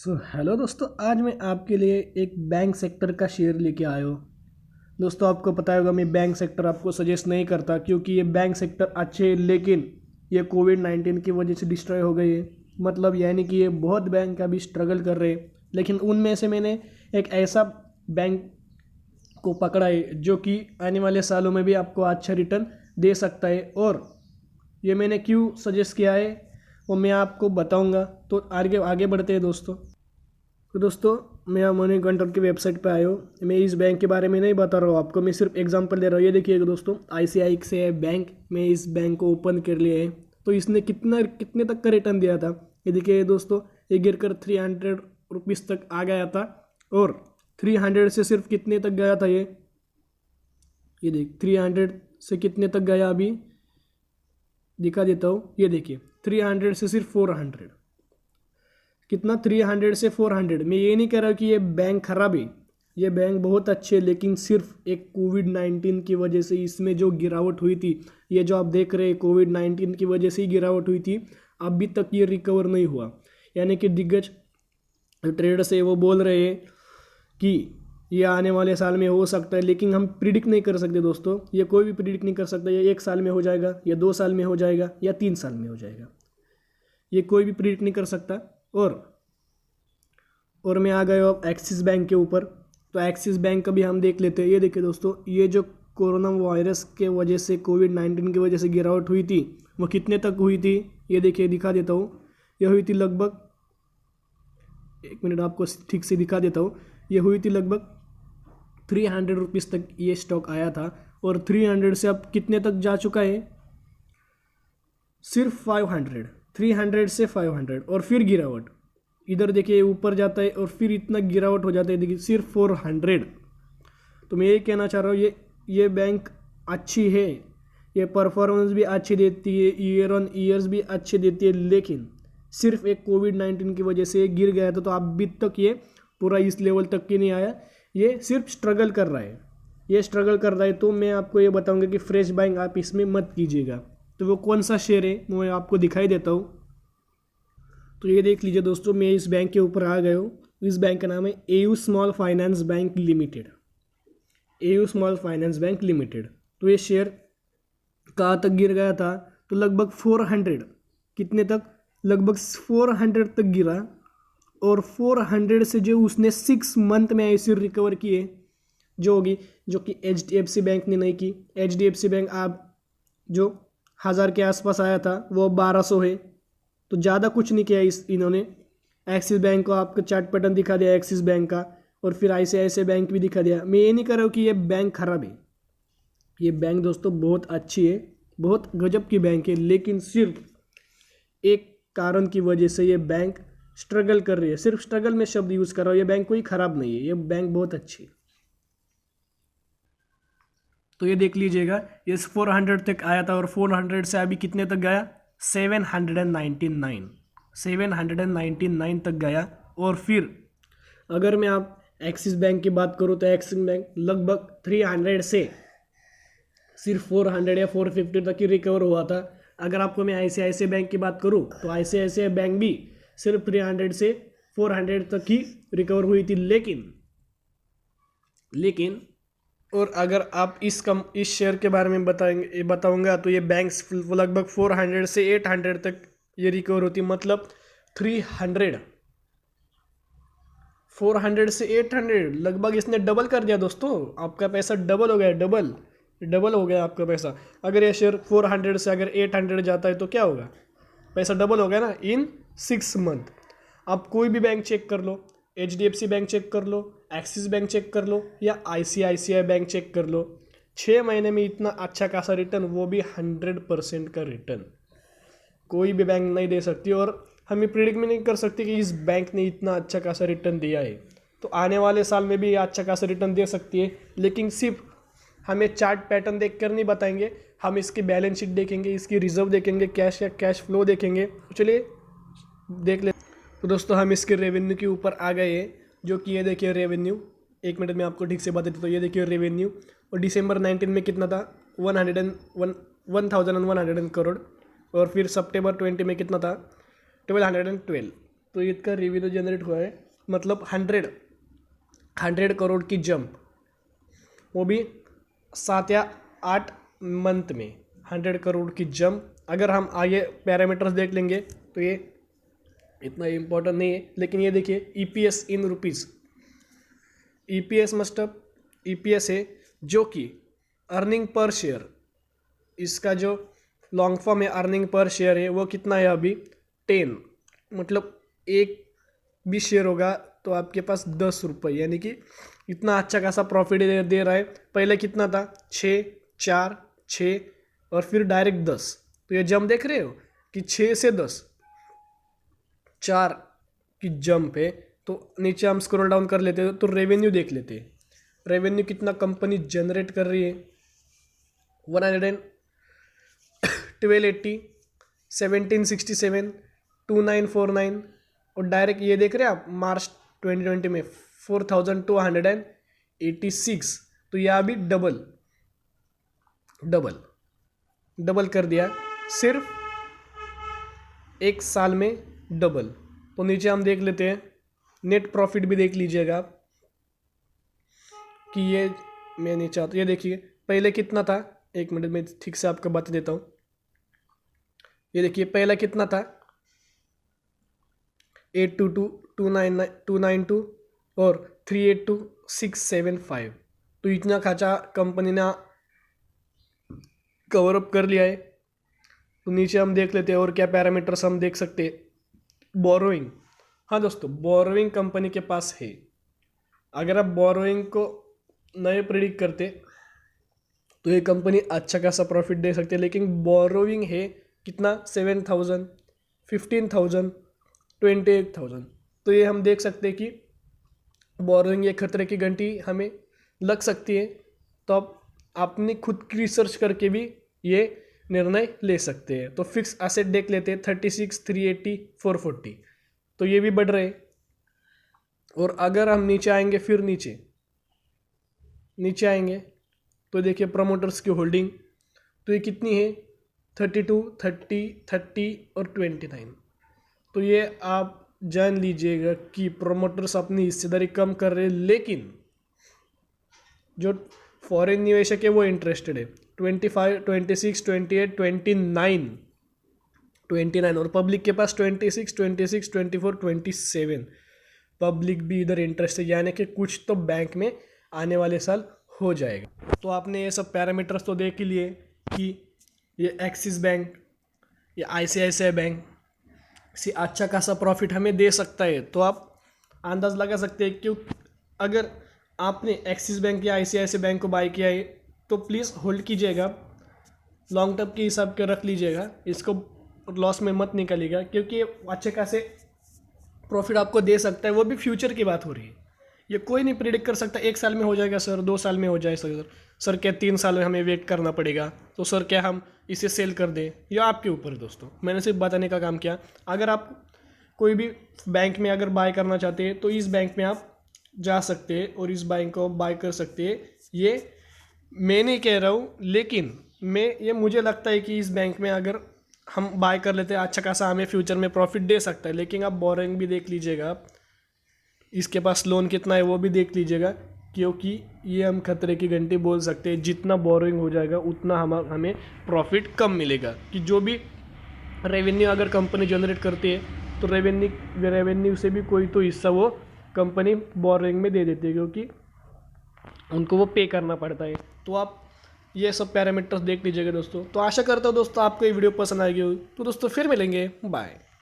Hello दोस्तों, आज मैं आपके लिए एक बैंक सेक्टर का शेयर लेके आया हूँ। दोस्तों, आपको पता होगा मैं बैंक सेक्टर आपको सजेस्ट नहीं करता क्योंकि ये बैंक सेक्टर अच्छे हैं, लेकिन ये कोविड-19 की वजह से डिस्ट्रॉय हो गए हैं। मतलब यानी कि ये बहुत बैंक अभी स्ट्रगल कर रहे हैं, लेकिन उनमें से मैंने एक ऐसा बैंक को पकड़ा है जो कि आने वाले सालों में भी आपको अच्छा रिटर्न दे सकता है। और ये मैंने क्यों सजेस्ट किया है वो मैं आपको बताऊंगा। तो आगे आगे बढ़ते हैं दोस्तों। तो दोस्तों, मैं मनी कंट्रोल की वेबसाइट पे आया हूँ। मैं इस बैंक के बारे में नहीं बता रहा हूँ आपको, मैं सिर्फ एग्जांपल दे रहा हूँ। ये देखिएगा दोस्तों, ICICI बैंक में इस बैंक को ओपन कर लिया है। तो इसने कितने तक का रिटर्न दिया था ये देखिए दोस्तों। ये गिर कर 300 रुपीज़ तक आ गया था, और 300 से सिर्फ कितने तक गया था ये देख 300 से कितने तक गया अभी दिखा देता हूँ। ये देखिए 300 से सिर्फ 400 कितना, 300 से 400। मैं ये नहीं कह रहा कि ये बैंक खराब है, ये बैंक बहुत अच्छे है, लेकिन सिर्फ एक कोविड-19 की वजह से इसमें जो गिरावट हुई थी, ये जो आप देख रहे हैं कोविड-19 की वजह से ही गिरावट हुई थी। अभी तक ये रिकवर नहीं हुआ। यानी कि दिग्गज ट्रेडर्स है वो बोल रहे हैं कि ये आने वाले साल में हो सकता है, लेकिन हम प्रिडिक्ट नहीं कर सकते दोस्तों। ये कोई भी प्रिडिक्ट नहीं कर सकता। ये 1 साल में हो जाएगा, या 2 साल में हो जाएगा, या 3 साल में हो जाएगा। ये कोई भी प्रिडिक्ट नहीं कर सकता। और मैं आ गया अब एक्सिस बैंक के ऊपर। तो एक्सिस बैंक का भी हम देख लेते हैं। ये देखिए दोस्तों, ये जो कोरोना वायरस के वजह से कोविड-19 की वजह से गिरावट हुई थी, वो कितने तक हुई थी ये देखिए, दिखा देता हूँ। ये हुई थी लगभग, 1 मिनट आपको ठीक से दिखा देता हूँ। ये हुई थी लगभग 300 रुपीज़ तक ये स्टॉक आया था, और 300 से अब कितने तक जा चुका है, सिर्फ 500। 300 से 500 और फिर गिरावट। इधर देखिए ऊपर जाता है और फिर इतना गिरावट हो जाता है, देखिए सिर्फ 400। तो मैं ये कहना चाह रहा हूँ, ये बैंक अच्छी है, ये परफॉर्मेंस भी अच्छी देती है, ईयर ऑन ईयर्स भी अच्छी देती है, लेकिन सिर्फ एक कोविड-19 की वजह से ये गिर गया था। तो अभी तक ये पूरा इस लेवल तक की नहीं आया, ये सिर्फ स्ट्रगल कर रहा है। ये स्ट्रगल कर रहा है, तो मैं आपको ये बताऊंगा कि फ्रेश बाइंग आप इसमें मत कीजिएगा। तो वो कौन सा शेयर है मैं आपको दिखाई देता हूँ। तो ये देख लीजिए दोस्तों, मैं इस बैंक के ऊपर आ गया हूँ। इस बैंक का नाम है AU small finance bank limited. AU small finance bank limited. तो ये शेयर कहाँ तक गिर गया था, तो लगभग 400, कितने तक, लगभग 400 तक गिरा। और 400 से जो उसने 6 मंथ में ऐसे रिकवर किए जो होगी, जो कि HDFC बैंक ने नहीं की। HDFC बैंक आप जो 1000 के आसपास आया था, वो 1200 है। तो ज़्यादा कुछ नहीं किया इन्होंने। एक्सिस बैंक को आपको चार्ट पैटर्न दिखा दिया एक्सिस बैंक का, और फिर ICICI बैंक भी दिखा दिया। मैं ये नहीं कर रहा हूँ कि ये बैंक खराब है, ये बैंक दोस्तों बहुत अच्छी है, बहुत गजब की बैंक है, लेकिन सिर्फ एक कारण की वजह से ये बैंक स्ट्रगल कर रही है। सिर्फ स्ट्रगल में शब्द यूज़ कर रहा हूँ, ये बैंक कोई खराब नहीं है, ये बैंक बहुत अच्छी है। तो ये देख लीजिएगा, ये 400 तक आया था, और 400 से अभी कितने तक गया, 799 तक गया। और फिर अगर मैं आप एक्सिस बैंक की बात करूँ, तो एक्सिस बैंक लगभग 300 से सिर्फ 400 या 450 तक ही रिकवर हुआ था। अगर आपको मैं ICICI बैंक की बात करूँ, तो ICICI बैंक भी सिर्फ 300 से 400 तक ही रिकवर हुई थी। लेकिन और अगर आप इस शेयर के बारे में बताऊंगा, तो ये बैंक्स लगभग 400 से 800 तक ये रिकवर होती। मतलब 400 से 800 लगभग इसने डबल कर दिया दोस्तों। आपका पैसा डबल हो गया, डबल हो गया आपका पैसा। अगर ये शेयर 400 से अगर 800 जाता है तो क्या होगा, पैसा डबल हो गया ना इन 6 मंथ। आप कोई भी बैंक चेक कर लो, HDFC बैंक चेक कर लो, एक्सिस बैंक चेक कर लो, या ICICI बैंक चेक कर लो, 6 महीने में इतना अच्छा खासा रिटर्न, वो भी 100% का रिटर्न कोई भी बैंक नहीं दे सकती। और हमें प्रिडिक्ट भी नहीं कर सकती कि इस बैंक ने इतना अच्छा खासा रिटर्न दिया है, तो आने वाले साल में भी ये अच्छा खासा रिटर्न दे सकती है। लेकिन सिर्फ हमें चार्ट पैटर्न देख कर नहीं बताएंगे, हम इसकी बैलेंस शीट देखेंगे, इसकी रिजर्व देखेंगे, कैश या कैश फ्लो देखेंगे। तो चलिए देख ले। तो दोस्तों, हम इसके रेवेन्यू के ऊपर आ गए हैं, जो कि ये देखिए रेवेन्यू, 1 मिनट में आपको ठीक से बता देता हूँ। ये देखिए रेवेन्यू, और दिसंबर 19 में कितना था, 1100 करोड़। और फिर सितंबर 20 में कितना था, 1212। तो इतना रेवेन्यू जनरेट हुआ है, मतलब 100 करोड़ की जंप, वो भी 7 या 8 मंथ में 100 करोड़ की जंप। अगर हम आगे पैरामीटर्स देख लेंगे तो ये इतना इम्पोर्टेंट नहीं है, लेकिन ये देखिए EPS इन रुपीज़, EPS मतलब EPS है जो कि अर्निंग पर शेयर, इसका जो लॉन्ग फॉर्म है अर्निंग पर शेयर है वो कितना है अभी 10, मतलब एक भी शेयर होगा तो आपके पास 10 रुपये, यानी कि इतना अच्छा खासा प्रॉफिट दे रहा है। पहले कितना था 6, 4, 6 और फिर डायरेक्ट 10। तो ये जंप देख रहे हो कि 6 से 10 4 की जंप है। तो नीचे हम स्क्रॉल डाउन कर लेते हैं तो रेवेन्यू देख लेते हैं, रेवेन्यू कितना कंपनी जनरेट कर रही है 1280, 1767, 2949 और डायरेक्ट ये देख रहे हैं आप मार्च 2020 में 4286। तो यह अभी डबल कर दिया सिर्फ एक साल में, डबल। तो नीचे हम देख लेते हैं नेट प्रॉफिट भी देख लीजिएगा आप कि ये मैं नहीं चाहता, ये देखिए पहले कितना था, एक मिनट में ठीक से आपको बता देता हूँ। ये देखिए पहला कितना था 822, 292 और 382, 675। तो इतना खाचा कंपनी ने कवर अप कर लिया है। तो नीचे हम देख लेते हैं और क्या पैरामीटर्स हम देख सकते हैं। बोरोइंग, हाँ दोस्तों बोरोइंग कंपनी के पास है। अगर आप बोरोइंग को नए प्रिडिक्ट करते तो ये कंपनी अच्छा खासा प्रॉफिट दे सकती है, लेकिन बोरोइंग है कितना 7,000, 15,000, 28,000। तो ये हम देख सकते हैं कि बोरोइंग ये खतरे की घंटी हमें लग सकती है। तो आप अपनी खुद की रिसर्च करके भी ये निर्णय ले सकते हैं। तो फिक्स एसेट देख लेते हैं 36, 380, 440। तो ये भी बढ़ रहे हैं। और अगर हम नीचे आएंगे, फिर नीचे आएंगे तो देखिए प्रमोटर्स की होल्डिंग, तो ये कितनी है 32, 30, 30 और 29। तो ये आप जान लीजिएगा कि प्रमोटर्स अपनी हिस्सेदारी कम कर रहे हैं, लेकिन जो फॉरेन निवेशक है वो इंटरेस्टेड है। 25, 26, 28, 29 और पब्लिक के पास 26, 24, 27 पब्लिक भी इधर इंटरेस्ट है, यानी कि कुछ तो बैंक में आने वाले साल हो जाएगा। तो आपने ये सब पैरामीटर्स तो देख ही लिए कि ये एक्सिस बैंक या ICICI बैंक से अच्छा खासा प्रॉफिट हमें दे सकता है। तो आप अंदाज़ लगा सकते हैं क्यों अगर आपने एक्सिस बैंक या ICICI बैंक को बाय किया है तो प्लीज़ होल्ड कीजिएगा, लॉन्ग टर्म के हिसाब के रख लीजिएगा, इसको लॉस में मत निकालिएगा, क्योंकि अच्छे खासे प्रॉफिट आपको दे सकता है। वो भी फ्यूचर की बात हो रही है, ये कोई नहीं प्रिडिक्ट कर सकता 1 साल में हो जाएगा सर, 2 साल में हो जाए सर क्या 3 साल में हमें वेट करना पड़ेगा, तो सर क्या हम इसे सेल कर दें, ये आपके ऊपर है दोस्तों। मैंने सिर्फ बताने का काम किया। अगर आप कोई भी बैंक में अगर बाय करना चाहते हैं तो इस बैंक में आप जा सकते हैं और इस बैंक को बाय कर सकते हैं। ये मैं नहीं कह रहा हूँ, लेकिन मुझे लगता है कि इस बैंक में अगर हम बाय कर लेते हैं अच्छा खासा हमें फ्यूचर में प्रॉफिट दे सकता है। लेकिन आप बोरिंग भी देख लीजिएगा, आप इसके पास लोन कितना है वो भी देख लीजिएगा, क्योंकि ये हम खतरे की घंटी बोल सकते हैं। जितना बोरिंग हो जाएगा उतना हमें प्रॉफिट कम मिलेगा। कि जो भी रेवेन्यू अगर कंपनी जनरेट करती है तो रेवेन्यू से भी कोई तो हिस्सा वो कंपनी बोरिंग में दे देती है, क्योंकि उनको वो पे करना पड़ता है। तो आप ये सब पैरामीटर्स देख लीजिएगा दोस्तों। तो आशा करता हूँ दोस्तों आपको ये वीडियो पसंद आएगी। तो दोस्तों फिर मिलेंगे, बाय।